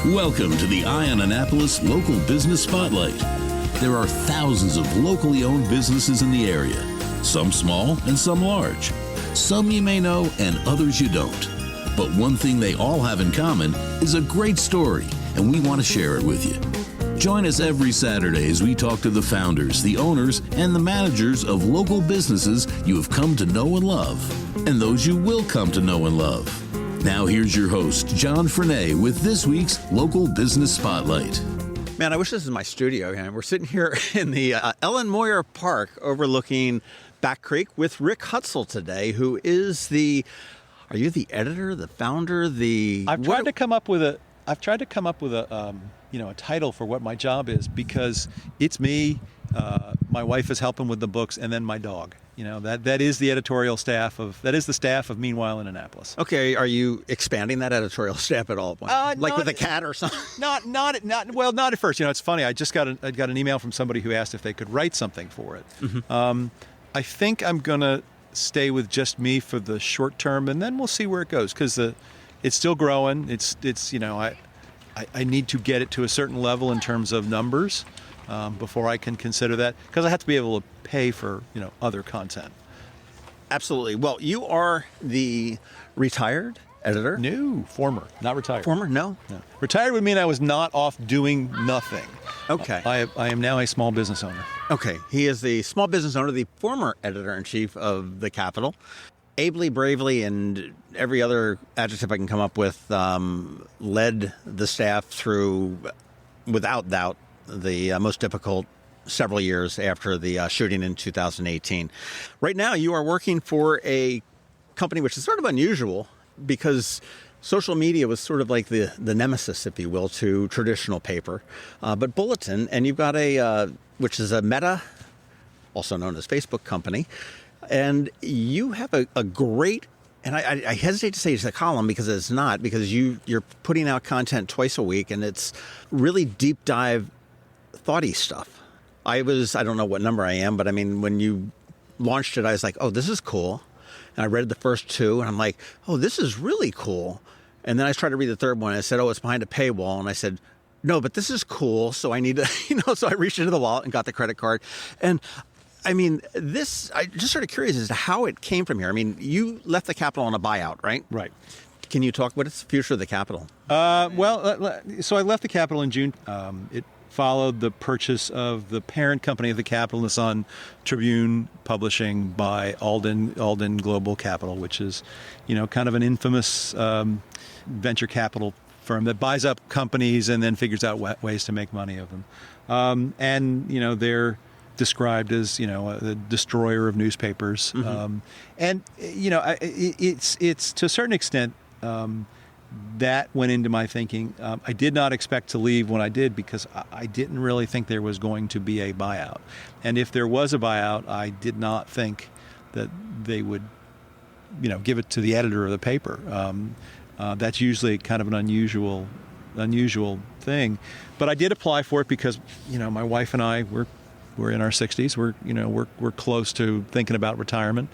Welcome to the Eye on Annapolis Local Business Spotlight. There are thousands of locally owned businesses in the area, some small and some large. Some you may know and others you don't. But one thing they all have in common is a great story, and we want to share it with you. Join us every Saturday as we talk to the founders, the owners, and the managers of local businesses you have come to know and love, and those you will come to know and love. Now here's your host, John Frenay, with this week's Local Business Spotlight. Man, I wish this was my studio. We're sitting here in the Moyer Park overlooking Back Creek with Rick Hutzell today, who is are you the editor, the founder, I've tried to come up with a a title for what my job is, because it's me, my wife is helping with the books, and then my dog. That is the editorial staff the staff of Meanwhile in Annapolis. Okay, are you expanding that editorial staff at all? Like with a cat or something? Not at first. It's funny. I just got an email from somebody who asked if they could write something for it. Mm-hmm. I think I'm gonna stay with just me for the short term, and then we'll see where it goes, because it's still growing. I need to get it to a certain level in terms of numbers before I can consider that, because I have to be able to pay for other content. Absolutely. Well, you are the retired editor? No, former, not retired. Former? No. Retired would mean I was not off doing nothing. Okay. I am now a small business owner. Okay. He is the small business owner, the former editor-in-chief of the Capital. Ably, bravely, and every other adjective I can come up with, led the staff through, without doubt, the most difficult several years after the shooting in 2018. Right now, you are working for a company which is sort of unusual, because social media was sort of like the nemesis, if you will, to traditional paper. But Bulletin, and you've got which is a Meta, also known as Facebook company, and you have a great, and I hesitate to say it's a column, because it's not, because you're putting out content twice a week, and it's really deep dive, thoughty stuff. I don't know what number I am, but I mean, when you launched it, I was like, oh, this is cool. And I read the first two, and I'm like, oh, this is really cool. And then I tried to read the third one, and I said, oh, it's behind a paywall. And I said, no, but this is cool, so I need to, so I reached into the wallet and got the credit card. And I mean, I just sort of curious as to how it came from here. I mean, you left the Capital on a buyout, right? Right. Can you talk about the future of the Capital? So I left the Capital in June. It followed the purchase of the parent company of the Capital and the Sun, Tribune Publishing, by Alden Global Capital, which is, kind of an infamous venture capital firm that buys up companies and then figures out ways to make money of them. They're described as, the destroyer of newspapers. Mm-hmm. It's to a certain extent, that went into my thinking. I did not expect to leave when I did, because I didn't really think there was going to be a buyout. And if there was a buyout, I did not think that they would, give it to the editor of the paper. That's usually kind of an unusual thing. But I did apply for it because, my wife and I, we're in our 60s. We're close to thinking about retirement.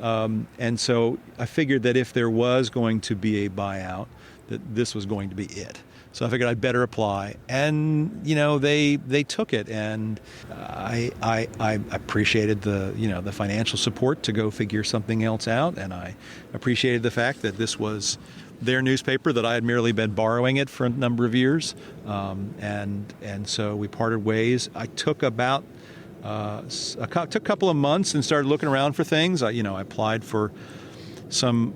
And so I figured that if there was going to be a buyout, that this was going to be it. So I figured I'd better apply. And, they took it. And I appreciated the financial support to go figure something else out. And I appreciated the fact that this was their newspaper, that I had merely been borrowing it for a number of years. And so we parted ways. I took took a couple of months and started looking around for things. I applied for some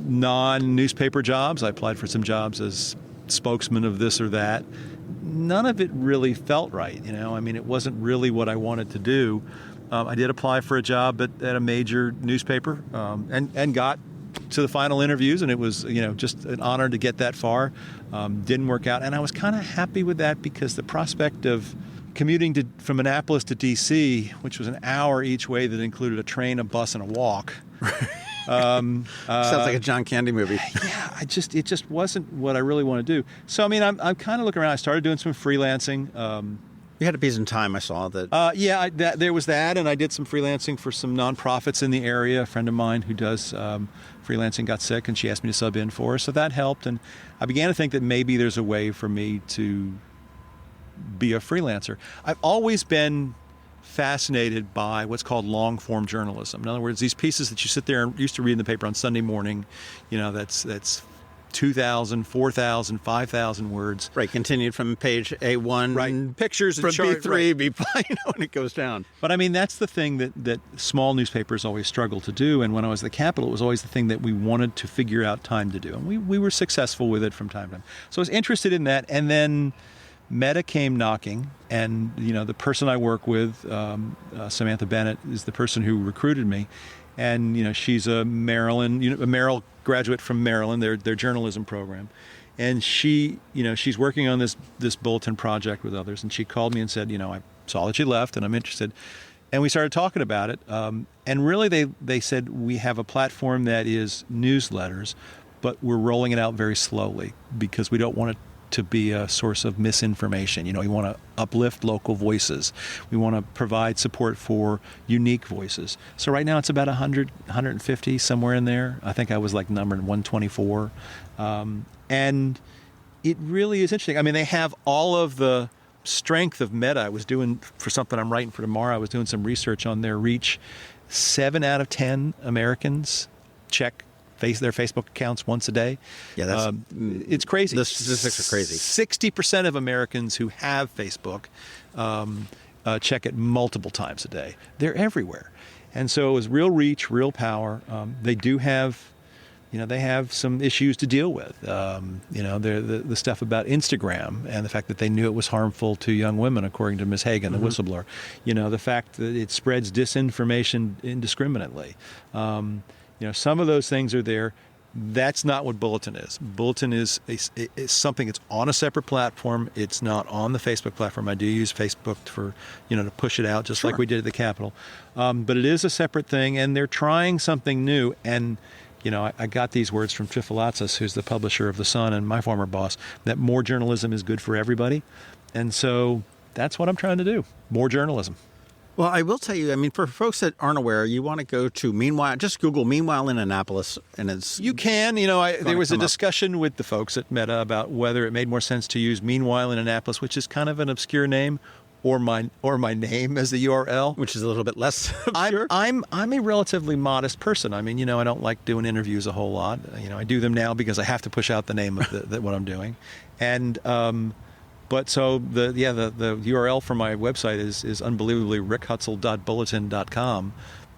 non-newspaper jobs. I applied for some jobs as spokesman of this or that. None of it really felt right. It wasn't really what I wanted to do. I did apply for a job at a major newspaper and got to the final interviews, and it was just an honor to get that far. Didn't work out, and I was kind of happy with that, because the prospect of commuting from Annapolis to D.C., which was an hour each way that included a train, a bus, and a walk. Sounds like a John Candy movie. Yeah, it just wasn't what I really want to do. So, I'm kind of looking around. I started doing some freelancing. You had a piece in Time, I saw that. There was that, and I did some freelancing for some nonprofits in the area. A friend of mine who does freelancing got sick, and she asked me to sub in for her, so that helped. And I began to think that maybe there's a way for me to be a freelancer. I've always been fascinated by what's called long-form journalism. In other words, these pieces that you sit there and used to read in the paper on Sunday morning, that's 2,000, 4,000, 5,000 words. Right, continued from page A1. Right, pictures from and chart, B3, B5, and it goes down. But I mean, that's the thing that small newspapers always struggle to do. And when I was at the Capitol, it was always the thing that we wanted to figure out time to do. And we were successful with it from time to time. So I was interested in that. And then Meta came knocking, and the person I work with, Samantha Bennett, is the person who recruited me. And she's a Merrill graduate from Maryland, their journalism program, and she's working on this Bulletin project with others. And she called me and said, I saw that you left, and I'm interested. And we started talking about it. And really, they said we have a platform that is newsletters, but we're rolling it out very slowly because we don't want it to be a source of misinformation. We want to uplift local voices. We want to provide support for unique voices. So right now it's about 100, 150, somewhere in there. I think I was like number 124. And it really is interesting. I mean, they have all of the strength of Meta. I was doing, for something I'm writing for tomorrow, I was doing some research on their reach. 7 out of 10 Americans check their Facebook accounts once a day. Yeah, it's crazy. The statistics are crazy. 60% of Americans who have Facebook check it multiple times a day. They're everywhere. And so it was real reach, real power. They do have, they have some issues to deal with. The stuff about Instagram and the fact that they knew it was harmful to young women, according to Ms. Hagan, the whistleblower. The fact that it spreads disinformation indiscriminately. Some of those things are there. That's not what Bulletin is. Bulletin is something that's on a separate platform. It's not on the Facebook platform. I do use Facebook for, to push it out, just like we did at the Capitol. But it is a separate thing, and they're trying something new. And, I got these words from Trifilatzis, who's the publisher of The Sun and my former boss, that more journalism is good for everybody. And so that's what I'm trying to do, more journalism. Well, I will tell you, I mean, for folks that aren't aware, you want to go to Meanwhile, just Google Meanwhile in Annapolis, and it's... You can, there was a discussion with the folks at Meta about whether it made more sense to use Meanwhile in Annapolis, which is kind of an obscure name, or my name as the URL. Which is a little bit less obscure. I'm a relatively modest person. I mean, I don't like doing interviews a whole lot. I do them now because I have to push out the name of what I'm doing. And... But so the URL for my website is unbelievably rickhutzell.bulletin.com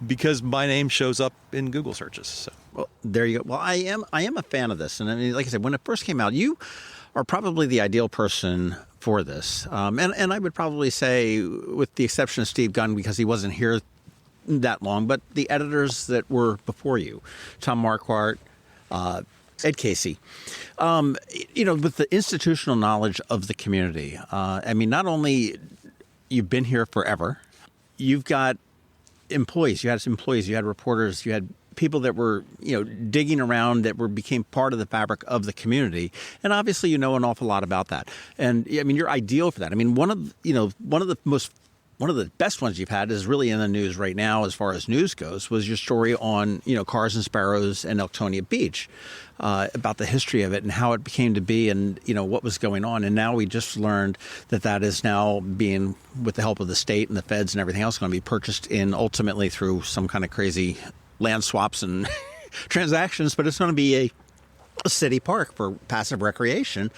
because my name shows up in Google searches. So. Well, there you go. Well, I am a fan of this, and I mean, like I said, when it first came out, you are probably the ideal person for this. And I would probably say, with the exception of Steve Gunn, because he wasn't here that long, but the editors that were before you, Tom Marquardt, Ed Casey, with the institutional knowledge of the community. I mean, not only you've been here forever, you've got employees. You had reporters, you had people that were, digging around that became part of the fabric of the community. And obviously, an awful lot about that. And I mean, you're ideal for that. I mean, one of the best ones you've had is really in the news right now as far as news goes was your story on, Cars and Sparrows and Elktonia Beach, about the history of it and how it became to be and, what was going on. And now we just learned that is now being, with the help of the state and the feds and everything else, going to be purchased in ultimately through some kind of crazy land swaps and transactions. But it's going to be a city park for passive recreation.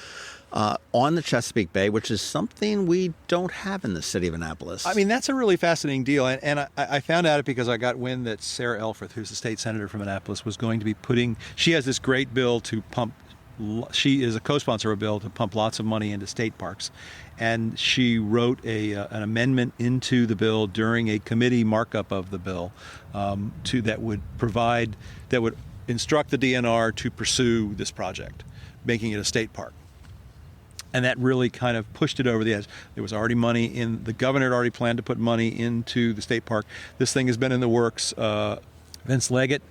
On the Chesapeake Bay, which is something we don't have in the city of Annapolis. I mean, that's a really fascinating deal. And I found out it because I got wind that Sarah Elfreth, who's the state senator from Annapolis, was going to be she has this great bill to pump, she is a co-sponsor of a bill to pump lots of money into state parks. And she wrote an amendment into the bill during a committee markup of the bill that would instruct the DNR to pursue this project, making it a state park. And that really kind of pushed it over the edge. There was already money the governor had already planned to put money into the state park. This thing has been in the works Vince Leggett,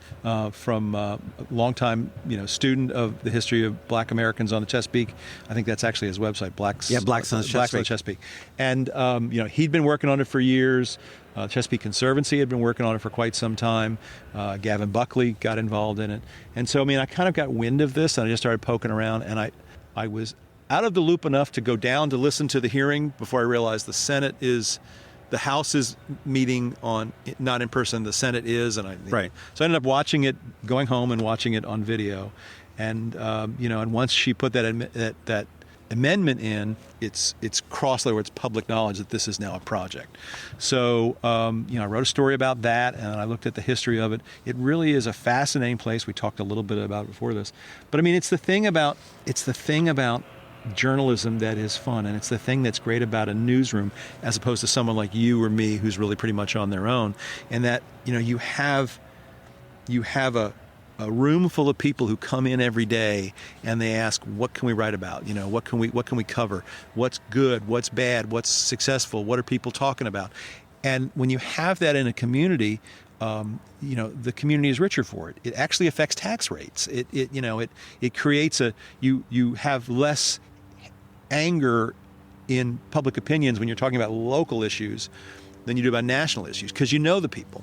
from a longtime, student of the history of Black Americans on the Chesapeake. I think that's actually his website, Blacks on the Chesapeake. And he'd been working on it for years. Chesapeake Conservancy had been working on it for quite some time. Gavin Buckley got involved in it, and so I kind of got wind of this, and I just started poking around, and I was out of the loop enough to go down to listen to the hearing before I realized the House is meeting not in person. The Senate is, and right. So I ended up watching it, going home and watching it on video, and and once she put that amendment in, it's crossed over. It's public knowledge that this is now a project. So I wrote a story about that, and I looked at the history of it. It really is a fascinating place. We talked a little bit about it before this, but it's the thing about journalism that is fun, and it's the thing that's great about a newsroom as opposed to someone like you or me who's really pretty much on their own, and that you have a room full of people who come in every day and they ask, what can we write about, what can we cover, what's good, what's bad, what's successful, what are people talking about. And when you have that in a community, the community is richer for it. It actually affects tax rates. It creates you have less anger in public opinions when you're talking about local issues than you do about national issues, because the people.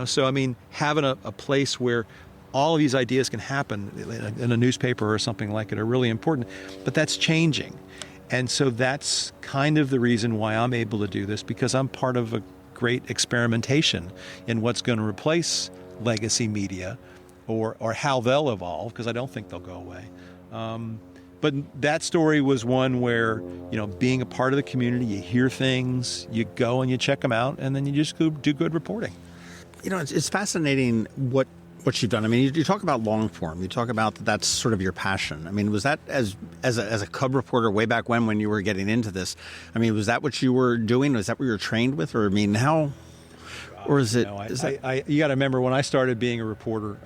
So having a place where all of these ideas can happen in a newspaper or something like it are really important, but that's changing. And so that's kind of the reason why I'm able to do this, because I'm part of a great experimentation in what's going to replace legacy media or how they'll evolve, because I don't think they'll go away. But that story was one where, being a part of the community, you hear things, you go and you check them out, and then you just go do good reporting. It's fascinating what you've done. You talk about long form. You talk about that's sort of your passion. Was that as a cub reporter way back when you were getting into this? Was that what you were doing? Was that what you were trained with? Or how? Or is it? You got to remember, when I started being a reporter.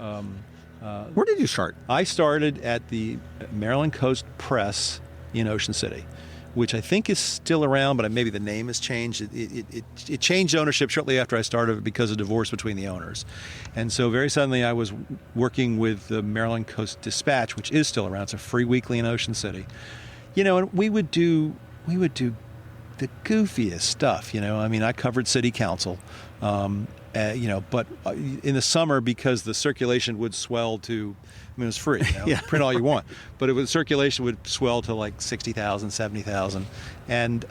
Where did you start? I started at the Maryland Coast Press in Ocean City, which I think is still around, but maybe the name has changed. It changed ownership shortly after I started because of divorce between the owners. And so very suddenly I was working with the Maryland Coast Dispatch, which is still around. It's a free weekly in Ocean City. And we would do the goofiest stuff. I covered city council. But in the summer, because the circulation would swell to, it was free, Yeah. Print all you want, but circulation would swell to like 60,000, 70,000. And,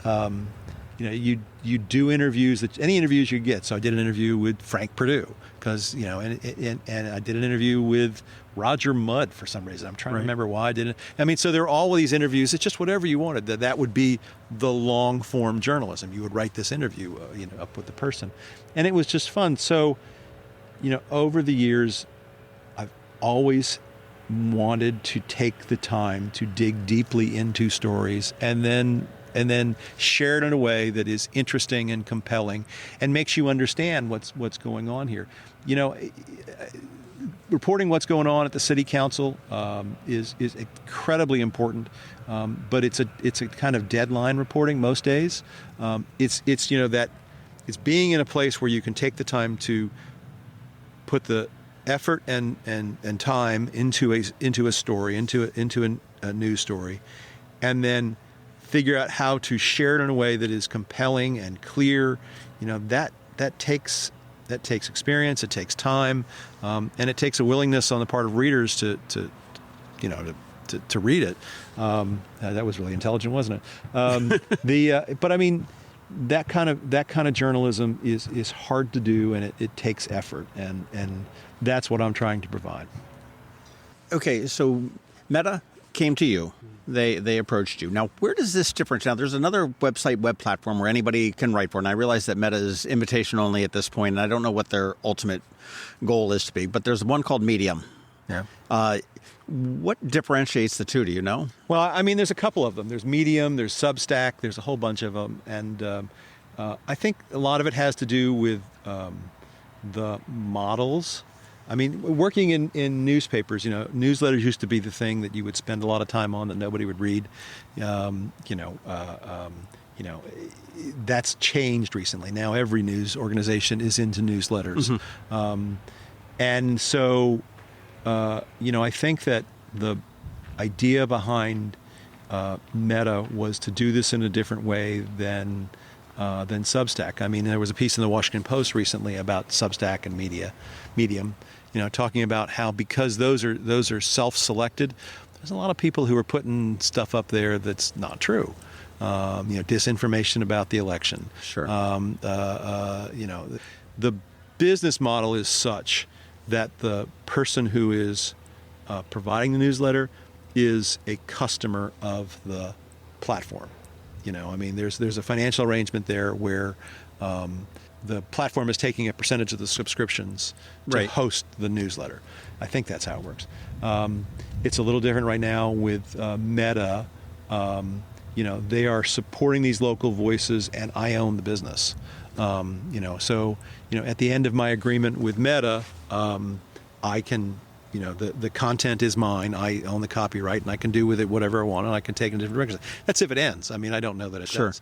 you do interviews, any interviews you get. So I did an interview with Frank Perdue because, and I did an interview with Roger Mudd for some reason. I'm trying to remember why I didn't. So there are all of these interviews. It's just whatever you wanted. That would be the long form journalism. You would write this interview, up with the person, and it was just fun. So, over the years, I've always wanted to take the time to dig deeply into stories and then share it in a way that is interesting and compelling and makes you understand what's going on here. Reporting what's going on at the city council is incredibly important, but it's a kind of deadline reporting most days. It's being in a place where you can take the time to put the effort and time into a story, into a news story, and then figure out how to share it in a way that is compelling and clear. That takes experience, it takes time, and it takes a willingness on the part of readers to read it. That was really intelligent, wasn't it? But that kind of journalism is hard to do, and it takes effort, and that's what I'm trying to provide. Okay, so Meta came to you. They approached you. Now, where does this difference? Now, there's another web platform where anybody can write for, and I realize that Meta is invitation only at this point, and I don't know what their ultimate goal is to be, but there's one called Medium. Yeah. What differentiates the two? Do you know? Well, there's a couple of them. There's Medium, there's Substack, there's a whole bunch of them, and I think a lot of it has to do with the models. Working in newspapers, newsletters used to be the thing that you would spend a lot of time on that nobody would read. That's changed recently. Now every news organization is into newsletters. And so, I think that the idea behind Meta was to do this in a different way than Substack. I mean, there was a piece in the Washington Post recently about Substack and Medium, talking about how because those are self-selected, there's a lot of people who are putting stuff up there that's not true. Disinformation about the election. Sure. The business model is such that the person who is providing the newsletter is a customer of the platform. There's a financial arrangement there where the platform is taking a percentage of the subscriptions to host the newsletter. I think that's how it works. It's a little different right now with Meta. They are supporting these local voices, and I own the business. So at the end of my agreement with Meta, I can, the content is mine. I own the copyright, and I can do with it whatever I want, and I can take it in different directions. That's if it ends. I mean, I don't know that it does.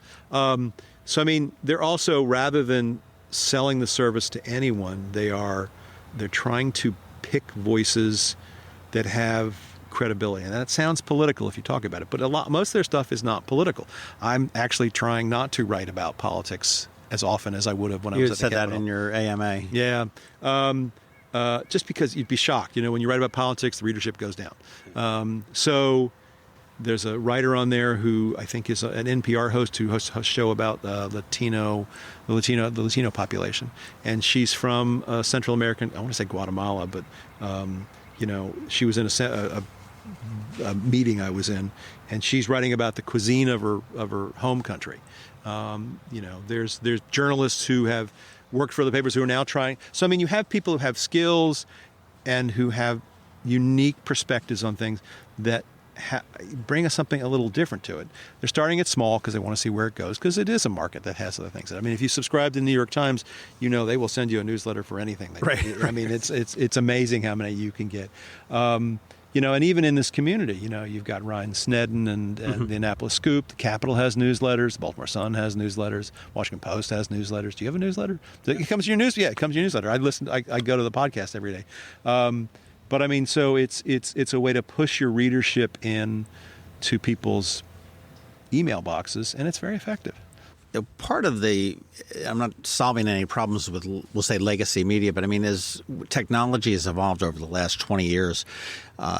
They're also, rather than selling the service to anyone, they're trying to pick voices that have credibility, and that sounds political if you talk about it, but most of their stuff is not political. I'm actually trying not to write about politics as often as I would have when I was at the Capitol. You said that in your AMA. Yeah. Just because you'd be shocked, when you write about politics, the readership goes down. So there's a writer on there who I think is an NPR host who hosts a show about the Latino population, and she's from Central American. I want to say Guatemala, but she was in a meeting I was in, and she's writing about the cuisine of her home country. There's journalists who have worked for the papers who are now trying. So you have people who have skills and who have unique perspectives on things that bring us something a little different to it. They're starting it small because they want to see where it goes, because it is a market that has other things. If you subscribe to the New York Times, they will send you a newsletter for anything. It's amazing how many you can get. And even in this community, you've got Ryan Snedden and the Annapolis Scoop. The Capitol has newsletters. The Baltimore Sun has newsletters. Washington Post has newsletters. Do you have a newsletter? It comes to your news. Yeah, it comes to your newsletter. I go to the podcast every day. So it's a way to push your readership in to people's email boxes, and it's very effective. Part of I'm not solving any problems with, we'll say, legacy media, but as technology has evolved over the last 20 years,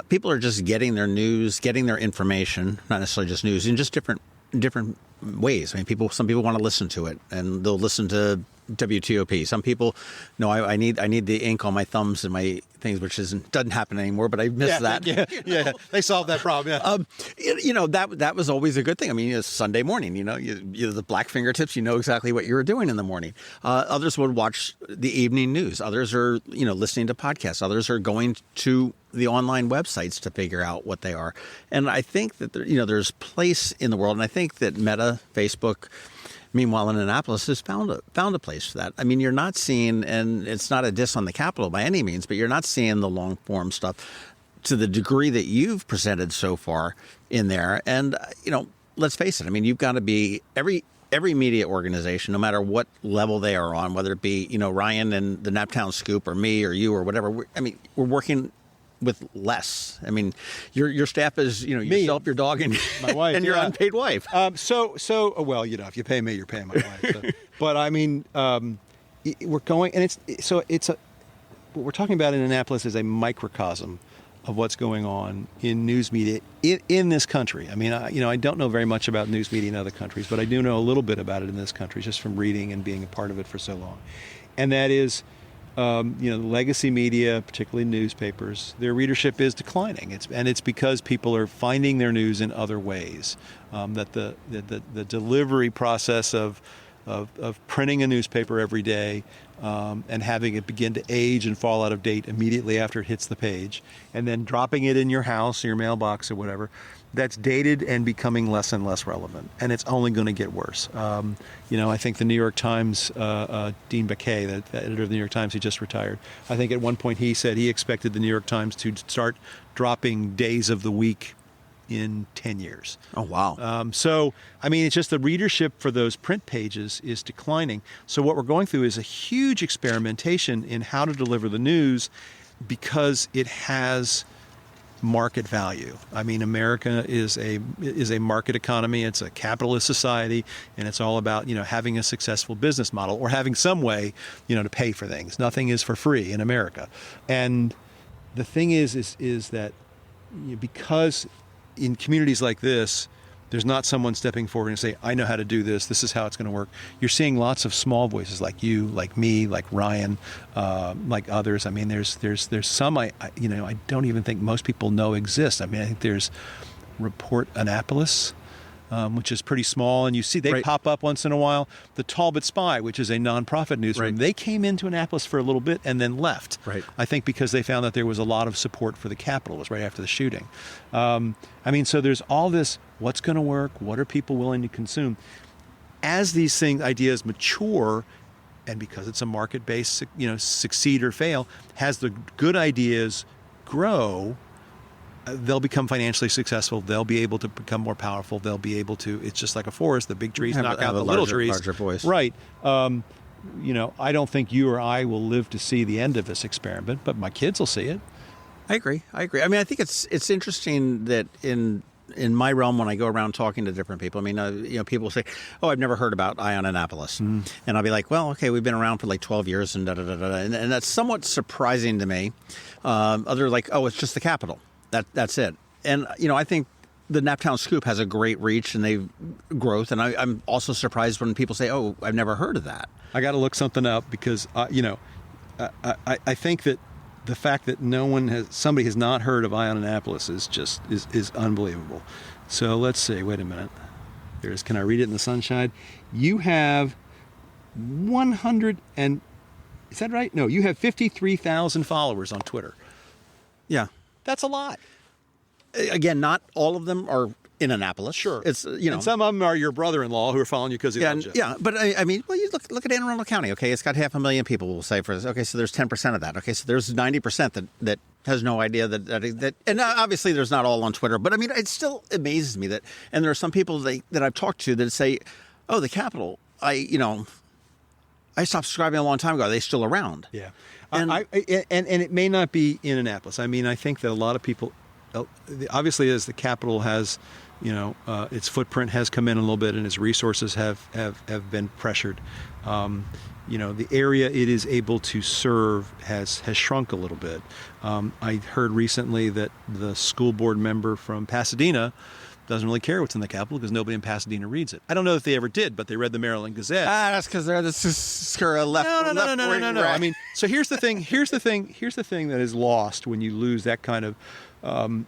people are just getting their news, getting their information, not necessarily just news, in just different ways. Some people want to listen to it, and they'll listen to WTOP. Some people, no, I need the ink on my thumbs and my things, which doesn't happen anymore, but I miss that. Yeah. They solved that problem. Yeah. That was always a good thing. It's Sunday morning. You the black fingertips. You know exactly what you were doing in the morning. Others would watch the evening news. Others are listening to podcasts. Others are going to the online websites to figure out what they are. And I think that there's place in the world, and I think that Meta, Facebook, meanwhile, in Annapolis, has found a place for that. You're not seeing, and it's not a diss on the Capitol by any means, but you're not seeing the long form stuff to the degree that you've presented so far in there. And let's face it. You've got to be every media organization, no matter what level they are on, whether it be Ryan and the Naptown Scoop or me or you or whatever. We're working with less. Your staff is, yourself, your dog, and my wife, and your unpaid wife. Well, if you pay me, you're paying my wife. So. But we're going, and what we're talking about in Annapolis is a microcosm of what's going on in news media in this country. I don't know very much about news media in other countries, but I do know a little bit about it in this country, just from reading and being a part of it for so long. And that is, legacy media, particularly newspapers, their readership is declining. It's because people are finding their news in other ways. That the delivery process of printing a newspaper every day and having it begin to age and fall out of date immediately after it hits the page, and then dropping it in your house or your mailbox or whatever, that's dated and becoming less and less relevant, and it's only going to get worse. I think the New York Times, Dean Baquet, the editor of the New York Times, he just retired. I think at one point he said he expected the New York Times to start dropping days of the week in 10 years. Oh, wow. So, I mean, it's just the readership for those print pages is declining. So what we're going through is a huge experimentation in how to deliver the news because it has market value. I mean, America is a market economy. It's a capitalist society, and it's all about, having a successful business model or having some way, to pay for things. Nothing is for free in America. And the thing is that because in communities like this, there's not someone stepping forward and say, I know how to do this. This is how it's going to work. You're seeing lots of small voices like you, like me, like Ryan, like others. I mean, there's some I don't even think most people know exist. I mean, I think there's Report Annapolis, which is pretty small, and you see they pop up once in a while. The Talbot Spy, which is a nonprofit newsroom, they came into Annapolis for a little bit and then left. Right. I think because they found that there was a lot of support for the Capitol. It was right after the shooting. So there's all this, what's going to work? What are people willing to consume? As these ideas mature, and because it's a market-based, succeed or fail, as the good ideas grow, they'll become financially successful. They'll be able to become more powerful. They'll be able to, it's just like a forest. The big trees knock out the little trees. Larger voice. Right. I don't think you or I will live to see the end of this experiment, but my kids will see it. I agree. I mean, I think it's interesting that in my realm, when I go around talking to different people, I mean, people say, "Oh, I've never heard about Ion Annapolis," and I'll be like, "Well, okay, we've been around for like 12 years, and da da da da," and that's somewhat surprising to me. Other like, "Oh, it's just the Capitol. That's it." And I think the Naptown Scoop has a great reach and they've growth, and I'm also surprised when people say, "Oh, I've never heard of that." I got to look something up because I think that the fact that somebody has not heard of Ion Annapolis is unbelievable. So let's see. Wait a minute. Can I read it in the sunshine? You have 100 and is that right? No, you have 53,000 followers on Twitter. Yeah, that's a lot. Again, not all of them are in Annapolis. Sure, it's and some of them are your brother-in-law who are following you because he loves you. Yeah, but I mean, well, you look at Anne Arundel County. Okay, it's got 500,000 people. We'll say for this. Okay, so there's 10% of that. Okay, so there's 90% that has no idea that, and obviously there's not all on Twitter. But I mean, it still amazes me that, and there are some people that I've talked to that say, "Oh, the Capitol. I stopped subscribing a long time ago. Are they still around?" Yeah, and it may not be in Annapolis. I mean, I think that a lot of people, obviously, as the Capitol has, its footprint has come in a little bit, and its resources have been pressured. The area it is able to serve has shrunk a little bit. I heard recently that the school board member from Pasadena doesn't really care what's in the Capitol because nobody in Pasadena reads it. I don't know if they ever did, but they read the Maryland Gazette. That's because they're the left. No. I mean, so here's the thing that is lost when you lose that kind of.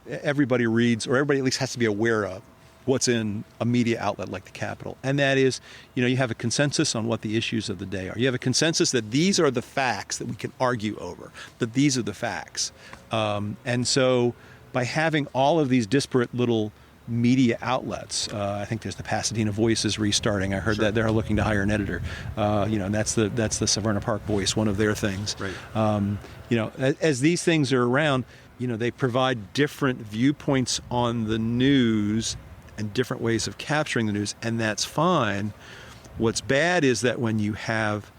Everybody reads, or everybody at least has to be aware of what's in a media outlet like the Capitol. And that is, you have a consensus on what the issues of the day are. You have a consensus that these are the facts that we can argue over, that these are the facts. And so by having all of these disparate little media outlets, I think there's the Pasadena Voice is restarting. I heard that they're looking to hire an editor. And that's the Severna Park Voice, one of their things. Right. As these things are around, they provide different viewpoints on the news and different ways of capturing the news, and that's fine. What's bad is that when you have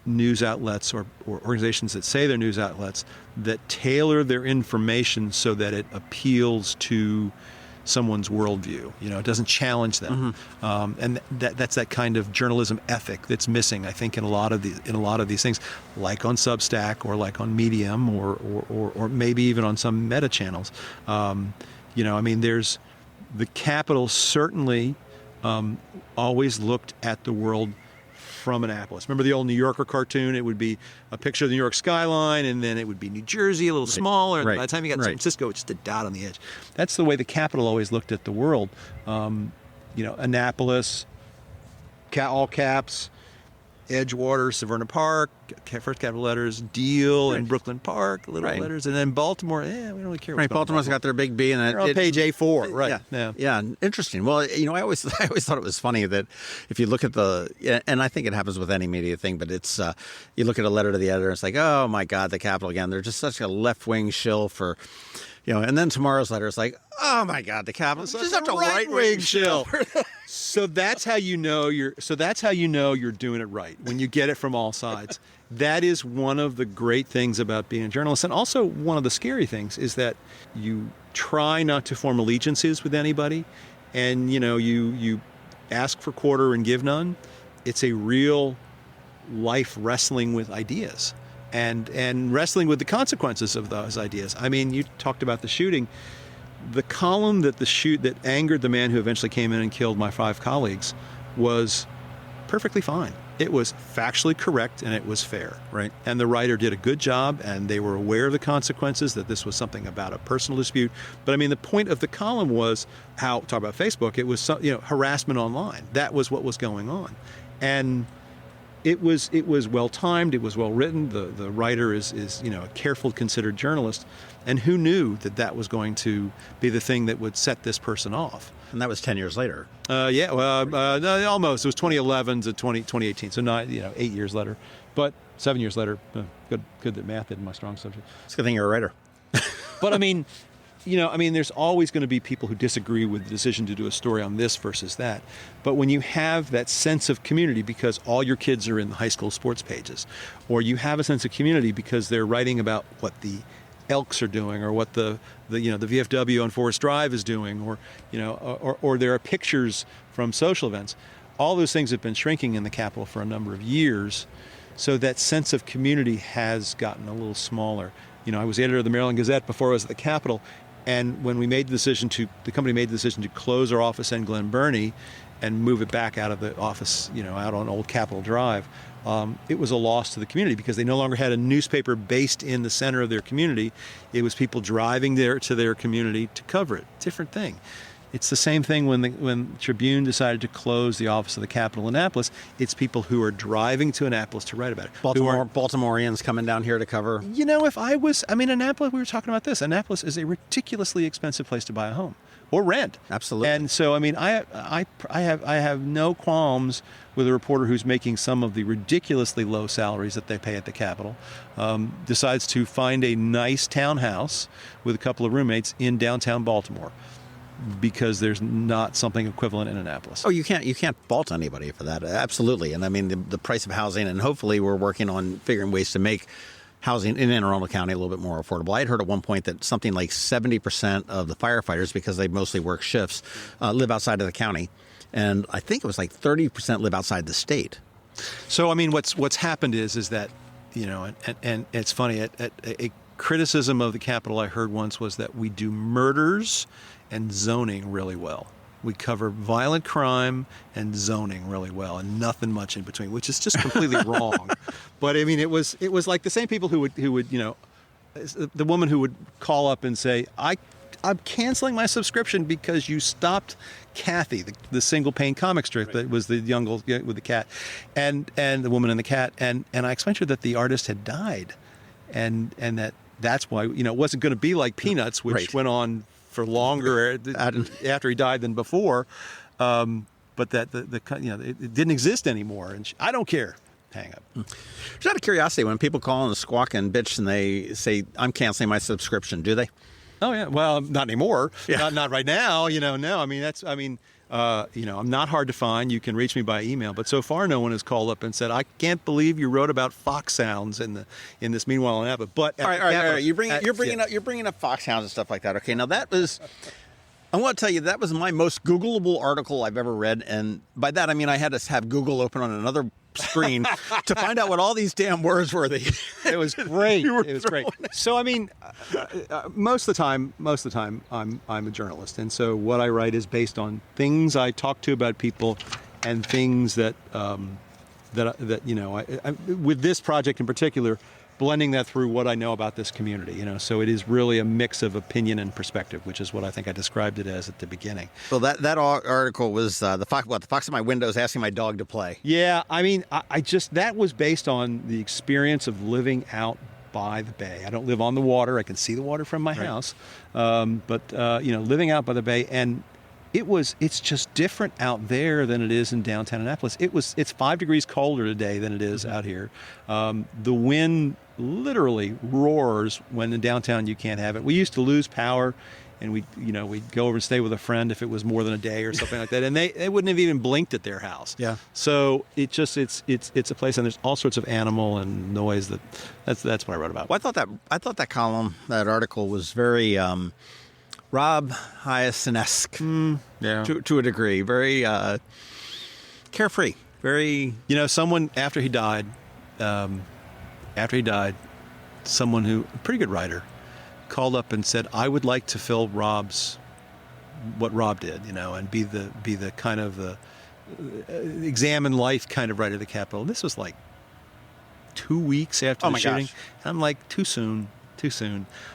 news outlets or organizations that say they're news outlets that tailor their information so that it appeals to someone's worldview, it doesn't challenge them, and that's that kind of journalism ethic that's missing, I think, in a lot of these things, like on Substack or like on Medium or maybe even on some meta channels. There's the Capitol certainly always looked at the world from Annapolis. Remember the old New Yorker cartoon? It would be a picture of the New York skyline, and then it would be New Jersey, a little smaller. And by the time you got to San Francisco, it's just a dot on the edge. That's the way the Capitol always looked at the world. Annapolis, all caps, Edgewater, Severna Park, first capital letters, Deal, and Brooklyn Park, little letters, and then Baltimore. We don't really care. Right, Baltimore's got their big B, and they're on page A4. Right. Yeah. Interesting. Well, I always thought it was funny that if you look at and I think it happens with any media thing, but it's you look at a letter to the editor, and it's like, oh my God, the Capitol again. They're just such a left-wing shill for And then tomorrow's letter is like, oh my God, the Capitol, just such a right-wing shill. So that's how you know you're doing it right, when you get it from all sides. That is one of the great things about being a journalist. And also one of the scary things is that you try not to form allegiances with anybody, and you ask for quarter and give none. It's a real life wrestling with ideas and wrestling with the consequences of those ideas. I mean, you talked about the shooting. The column that angered the man who eventually came in and killed my 5 colleagues was perfectly fine. It was factually correct and it was fair. Right. And the writer did a good job, and they were aware of the consequences, that this was something about a personal dispute. But I mean, the point of the column was talk about Facebook, it was harassment online. That was what was going on. And it was well timed, it was well written. The writer is a careful, considered journalist, and who knew that was going to be the thing that would set this person off. And that was 10 years later. No, almost. It was 2011 to 2018, so not 8 years later, but 7 years later. Good that math isn't my strong subject. It's a good thing you're a writer. But I mean, there's always going to be people who disagree with the decision to do a story on this versus that. But when you have that sense of community because all your kids are in the high school sports pages, or you have a sense of community because they're writing about what the Elks are doing, or what the VFW on Forest Drive is doing, or there are pictures from social events. All those things have been shrinking in the Capitol for a number of years, so that sense of community has gotten a little smaller. I was the editor of the Maryland Gazette before I was at the Capitol, and when the company made the decision to close our office in Glen Burnie and move it back out of the office, out on Old Capitol Drive, it was a loss to the community because they no longer had a newspaper based in the center of their community. It was people driving there to their community to cover it. Different thing. It's the same thing when Tribune decided to close the office of the Capitol in Annapolis. It's people who are driving to Annapolis to write about it. Baltimoreans coming down here to cover. Annapolis, we were talking about this. Annapolis is a ridiculously expensive place to buy a home or rent. Absolutely. And so, I have no qualms with a reporter who's making some of the ridiculously low salaries that they pay at the Capitol, decides to find a nice townhouse with a couple of roommates in downtown Baltimore, because there's not something equivalent in Annapolis. Oh, you can't fault anybody for that. Absolutely. And I mean, the price of housing, and hopefully we're working on figuring ways to make housing in Anne Arundel County a little bit more affordable. I had heard at one point that something like 70% of the firefighters, because they mostly work shifts, live outside of the county. And I think it was like 30% live outside the state. So, what's happened is that, and it's funny, a criticism of the Capitol I heard once was that we do murders and zoning really well. We cover violent crime and zoning really well, and nothing much in between, which is just completely wrong. But it was like the same people who would the woman who would call up and say, I'm canceling my subscription because you stopped Kathy, the single pane comic strip that was the young girl with the cat, and the woman and the cat, and I explained to her that the artist had died, and that's why it wasn't going to be like Peanuts, which went on for longer after he died than before, but that it didn't exist anymore, and I don't care. Hang up. Just out of curiosity, when people call and squawk and bitch and they say, I'm canceling my subscription, do they? Oh yeah, well, not anymore. Yeah. Not right now. No. I'm not hard to find. You can reach me by email, but so far no one has called up and said, "I can't believe you wrote about foxhounds in this Meanwhile in Napa." But all right. You're bringing up foxhounds and stuff like that. Okay, now that was. I want to tell you, that was my most Googleable article I've ever read, and by that I mean I had to have Google open on another screen to find out what all these damn words were. It was great. It was great. So most of the time I'm a journalist, and so what I write is based on things I talk to about people, and things that with this project in particular, blending that through what I know about this community, so it is really a mix of opinion and perspective, which is what I think I described it as at the beginning. Well, that article was the fox in my window is asking my dog to play. Yeah, that was based on the experience of living out by the bay. I don't live on the water. I can see the water from my house, but living out by the bay, and it's just different out there than it is in downtown Annapolis. It's 5 degrees colder today than it is out here. The wind literally roars when in downtown you can't have it. We used to lose power, and we'd go over and stay with a friend if it was more than a day or something like that, and they wouldn't have even blinked at their house. Yeah. So it's a place, and there's all sorts of animal and noise that's what I wrote about. Well, I thought that column, that article, was very Rob Hyacinth-esque to a degree. Very carefree. Very. Someone after he died, someone who a pretty good writer called up and said, I would like to fill what Rob did, and be the kind of the examine life kind of writer of the Capitol. And this was like 2 weeks after the shooting. Gosh. And I'm like, too soon.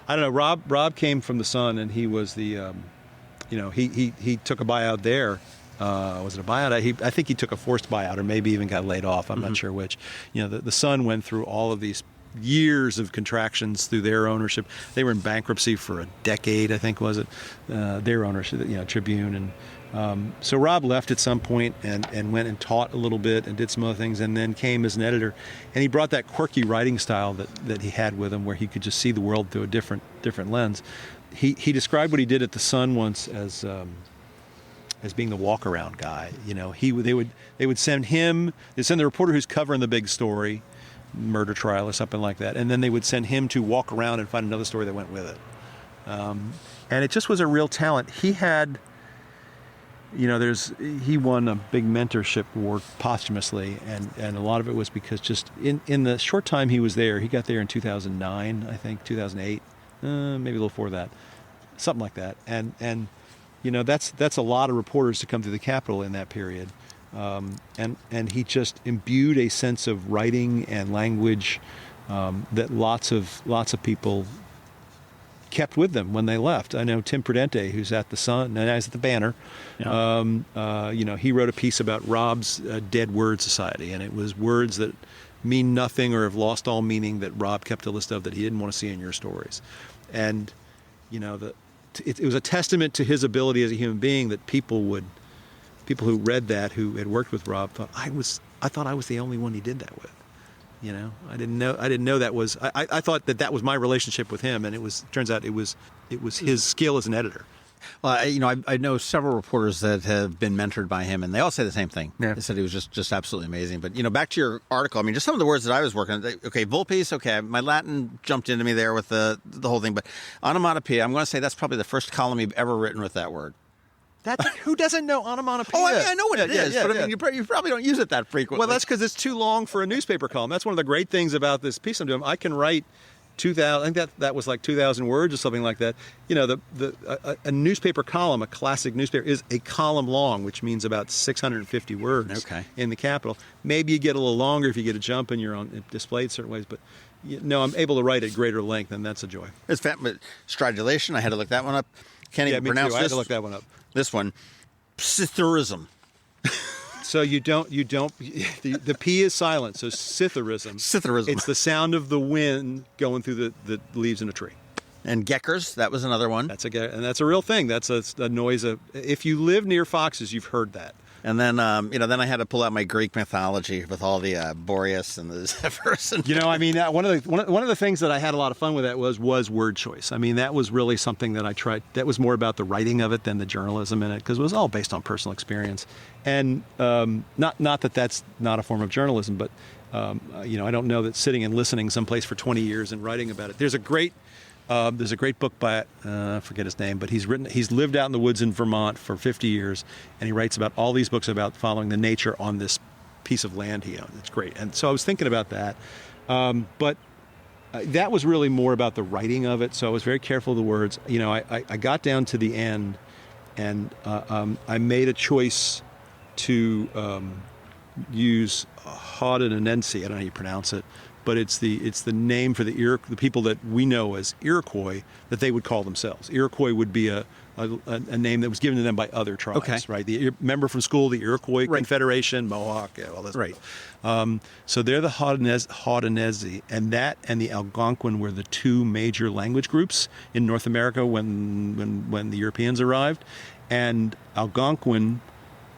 I don't know. Rob came from the Sun, and he was the, he took a buyout there. Was it a buyout? I think he took a forced buyout, or maybe even got laid off. I'm not sure which. The Sun went through all of these years of contractions through their ownership. They were in bankruptcy for a decade, I think, was it? Their ownership, Tribune. And so Rob left at some point and went and taught a little bit and did some other things, and then came as an editor. And he brought that quirky writing style that he had with him, where he could just see the world through a different lens. He described what he did at the Sun once as being the walk-around guy. They would send the reporter who's covering the big story, murder trial or something like that, and then they would send him to walk around and find another story that went with it. And it just was a real talent. He had, he won a big mentorship award posthumously, and a lot of it was because just in the short time he was there, he got there in 2009, I think, 2008, maybe a little before that, something like that. And that's a lot of reporters to come through the Capitol in that period. And he just imbued a sense of writing and language that lots of people kept with them when they left. I know Tim Prudente, who's at the Sun and is at the Banner. Yeah. He wrote a piece about Rob's Dead Word Society, and it was words that mean nothing or have lost all meaning that Rob kept a list of that he didn't want to see in your stories. And it was a testament to his ability as a human being that people who read that, who had worked with Rob, thought I thought I was the only one he did that with. I didn't know that was. I thought that was my relationship with him, and turns out it was his skill as an editor. Well, I know several reporters that have been mentored by him, and they all say the same thing. Yeah. They said he was just absolutely amazing. But back to your article. I mean, just some of the words that I was working on. Okay, Vulpes. Okay, my Latin jumped into me there with the whole thing. But onomatopoeia, I'm going to say that's probably the first column you've ever written with that word. Who doesn't know onomatopoeia? Oh, I know what it is, but I mean, you probably don't use it that frequently. Well, that's because it's too long for a newspaper column. That's one of the great things about this piece I'm doing. I can write 2,000. I think that was like 2,000 words or something like that. A newspaper column, a classic newspaper, is a column long, which means about 650 words. Okay. In the Capitol. Maybe you get a little longer if you get a jump and you're displayed certain ways, but. I'm able to write at greater length, and that's a joy. It's but stridulation. I had to look that one up. Can't even me pronounce too. I this. had to look that one up. This one, psithurism. So you don't. The P is silent. So Scytherism. Scytherism. It's the sound of the wind going through the leaves in a tree. And geckers, that was another one. That's a real thing. That's a noise if you live near foxes, you've heard that. And then, then I had to pull out my Greek mythology with all the Boreas and the Zephyrs. And one of the things that I had a lot of fun with that was word choice. I mean, that was really something that I tried. That was more about the writing of it than the journalism in it, because it was all based on personal experience. And not that that's not a form of journalism, but I don't know that sitting and listening someplace for 20 years and writing about it. There's a great book by I forget his name, but he's lived out in the woods in Vermont for 50 years, and he writes about all these books about following the nature on this piece of land he owned. It's great. And so I was thinking about that, but that was really more about the writing of it. So I was very careful of the words. I got down to the end, and I made a choice to use Haudenosaunee. I don't know how you pronounce it. But it's the name for the people that we know as Iroquois that they would call themselves. Iroquois would be a name that was given to them by other tribes, okay. Right? Remember from school, the Iroquois Confederation, Mohawk, all this. Right. So they're the Haudenosaunee, and the Algonquin were the two major language groups in North America when the Europeans arrived. and Algonquin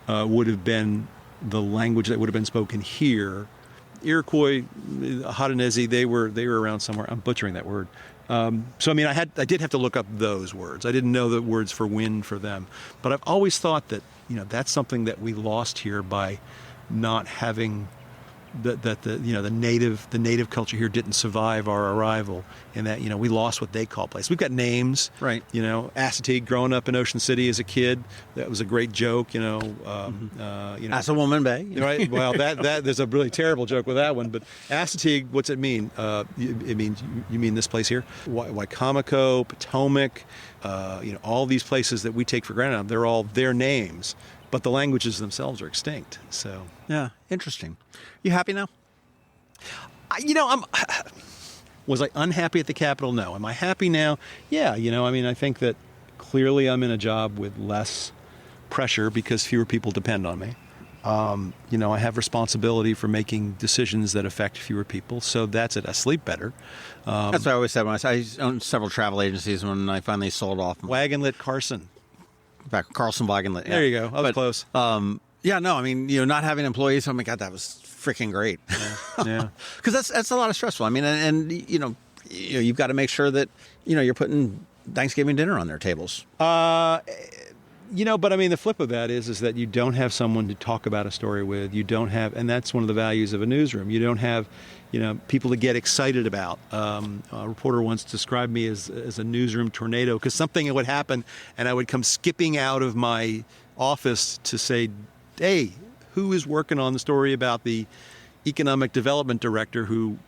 would have been the language that would have been spoken here. Iroquois, Haudenosaunee, they were around somewhere. I'm butchering that word. So I mean, I did have to look up those words. I didn't know the words for wind for them, but I've always thought that that's something that we lost here by not having the native culture here didn't survive our arrival, and that we lost what they call place. We've got names, right? Assateague, growing up in Ocean City as a kid, that was a great joke. Assawoman Bay, right? Well, that there's a really terrible joke with that one. But Assateague, what's it mean? It means you mean this place here, Wicomico, Potomac, all these places that we take for granted. They're all their names. But the languages themselves are extinct. So yeah, interesting. You happy now? Was I unhappy at the Capitol? No. Am I happy now? Yeah. I think that clearly I'm in a job with less pressure because fewer people depend on me. I have responsibility for making decisions that affect fewer people. So that's it. I sleep better. That's what I always said when I owned several travel agencies when I finally sold off. Wagonlit Carson. Back Carlson Wagonlit. Yeah. There you go. I was close. Not having employees. Oh my God, that was freaking great. Yeah. Because that's a lot of stressful. I mean, and you've got to make sure that you're putting Thanksgiving dinner on their tables. But I mean, the flip of that is that you don't have someone to talk about a story with. You don't have, and that's one of the values of a newsroom. You don't have, people to get excited about. A reporter once described me as a newsroom tornado because something would happen, and I would come skipping out of my office to say, "Hey, who is working on the story about the economic development director who,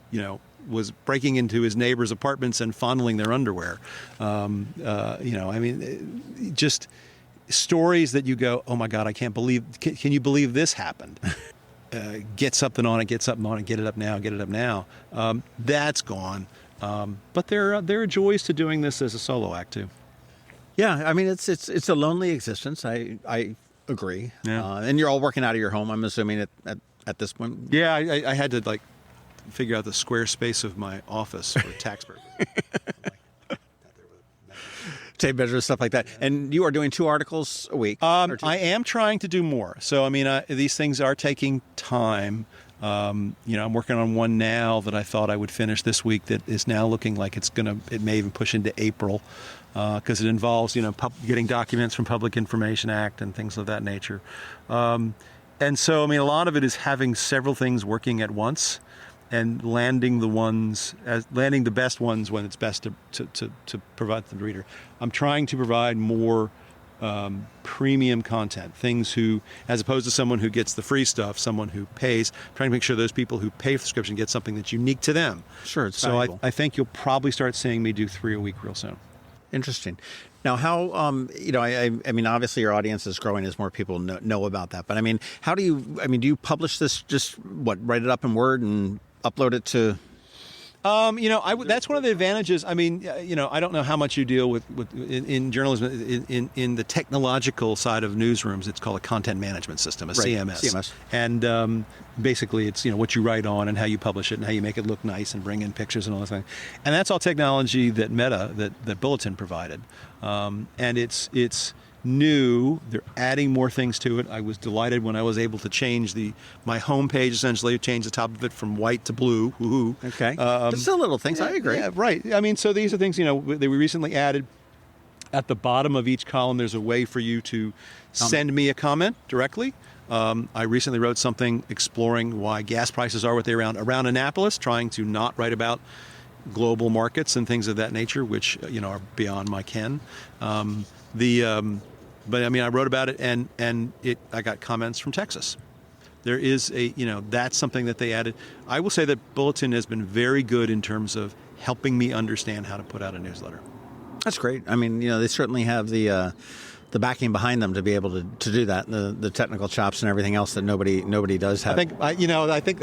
was breaking into his neighbors' apartments and fondling their underwear?" Just stories that you go, "Oh my God, I can't believe! Can you believe this happened?" Get something on it, get it up now. That's gone. But there are joys to doing this as a solo act too. Yeah, I mean it's a lonely existence. I agree. Yeah. And you're all working out of your home, I'm assuming at this point. Yeah, I had to figure out the square space of my office for tax purposes. Tape measures, stuff like that. And you are doing 2 articles a week. I am trying to do more. So, I mean, these things are taking time. I'm working on one now that I thought I would finish this week that is now looking like it may even push into April because it involves, getting documents from Public Information Act and things of that nature. And so, I mean, a lot of it is having several things working at once and landing the best ones when it's best to provide to the reader. I'm trying to provide more premium content, things as opposed to someone who gets the free stuff, someone who pays, trying to make sure those people who pay for the subscription get something that's unique to them. Sure, it's so valuable. I think you'll probably start seeing me do 3 a week real soon. Interesting. Now, how, I mean, obviously your audience is growing as more people know about that. But I mean, do you publish this, just write it up in Word and upload it to? That's one of the advantages. I mean, I don't know how much you deal with in journalism, in the technological side of newsrooms. It's called a content management system, a CMS. And basically, it's what you write on and how you publish it and how you make it look nice and bring in pictures and all that thing. And that's all technology that that Bulletin provided. And it's new. They're adding more things to it. I was delighted when I was able to change my homepage, essentially change the top of it from white to blue. Woohoo. Okay. Just the little things. I agree. Yeah, right. I mean, so these are things, they were recently added. At the bottom of each column, there's a way for you to send me a comment directly. I recently wrote something exploring why gas prices are what they are around Annapolis, trying to not write about global markets and things of that nature, which, are beyond my ken. But I mean, I wrote about it, and I got comments from Texas. There is that's something that they added. I will say that Bulletin has been very good in terms of helping me understand how to put out a newsletter. That's great. I mean, they certainly have the backing behind them to be able to do that, the technical chops and everything else that nobody does have. I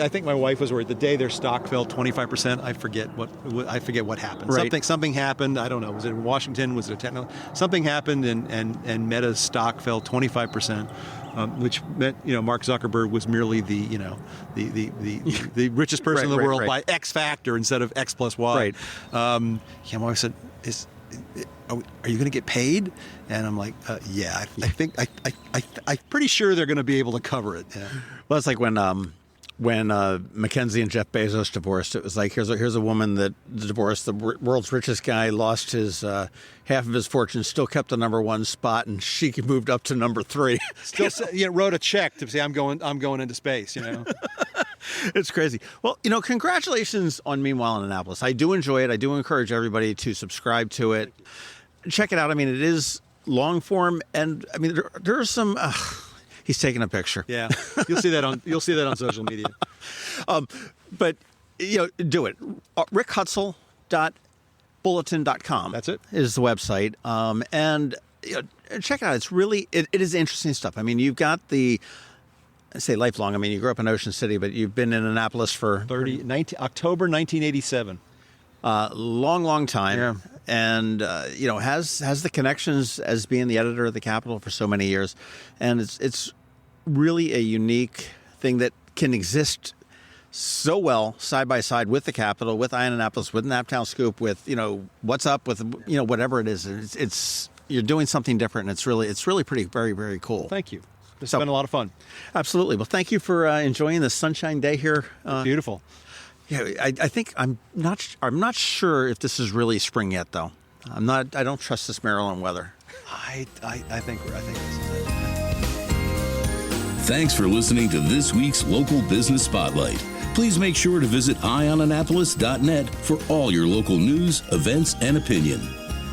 think my wife was worried the day their stock fell 25%. I forget what happened. Right. Something happened. I don't know. Was it in Washington? Was it a technical? Something happened, and Meta's stock fell 25%, which meant Mark Zuckerberg was merely the richest person in the world by X factor instead of X plus Y. Right. My wife said, are you going to get paid? And I'm like, yeah, I think I'm pretty sure they're going to be able to cover it. Yeah. Well, it's like when Mackenzie and Jeff Bezos divorced. It was like, here's a woman that divorced the world's richest guy, lost his half of his fortune, still kept the number one spot, and she moved up to number 3. Still, wrote a check to say I'm going into space. It's crazy. Well, congratulations on Meanwhile in Annapolis. I do enjoy it. I do encourage everybody to subscribe to it. Check it out. I mean, it is long form, and I mean, there are some. He's taking a picture. Yeah, you'll see that on social media. But do it. Rick Hutzell Bulletin.com. That's it. Is the website. And check it out. It's really it is interesting stuff. I mean, you've got I say lifelong. I mean, you grew up in Ocean City, but you've been in Annapolis for October 1987. Long time. Yeah. And has the connections as being the editor of the Capitol for so many years, and it's really a unique thing that can exist so well side by side with the Capitol, with Eye on Annapolis, with Naptown Scoop, with What's Up, with whatever it is. It's you're doing something different, and it's really pretty very, very cool. Thank you. It's been a lot of fun. Absolutely. Well, thank you for enjoying this sunshine day here. Beautiful. Yeah, I think I'm not sure if this is really spring yet, though. I don't trust this Maryland weather. I think this is it. Thanks for listening to this week's Local Business Spotlight. Please make sure to visit eyeonannapolis.net for all your local news, events, and opinion.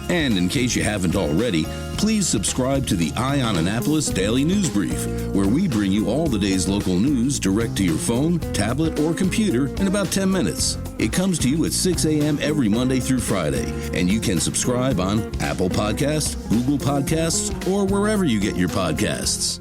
And in case you haven't already, please subscribe to the Eye on Annapolis Daily News Brief, where we bring you all the day's local news direct to your phone, tablet, or computer in about 10 minutes. It comes to you at 6 a.m. every Monday through Friday, and you can subscribe on Apple Podcasts, Google Podcasts, or wherever you get your podcasts.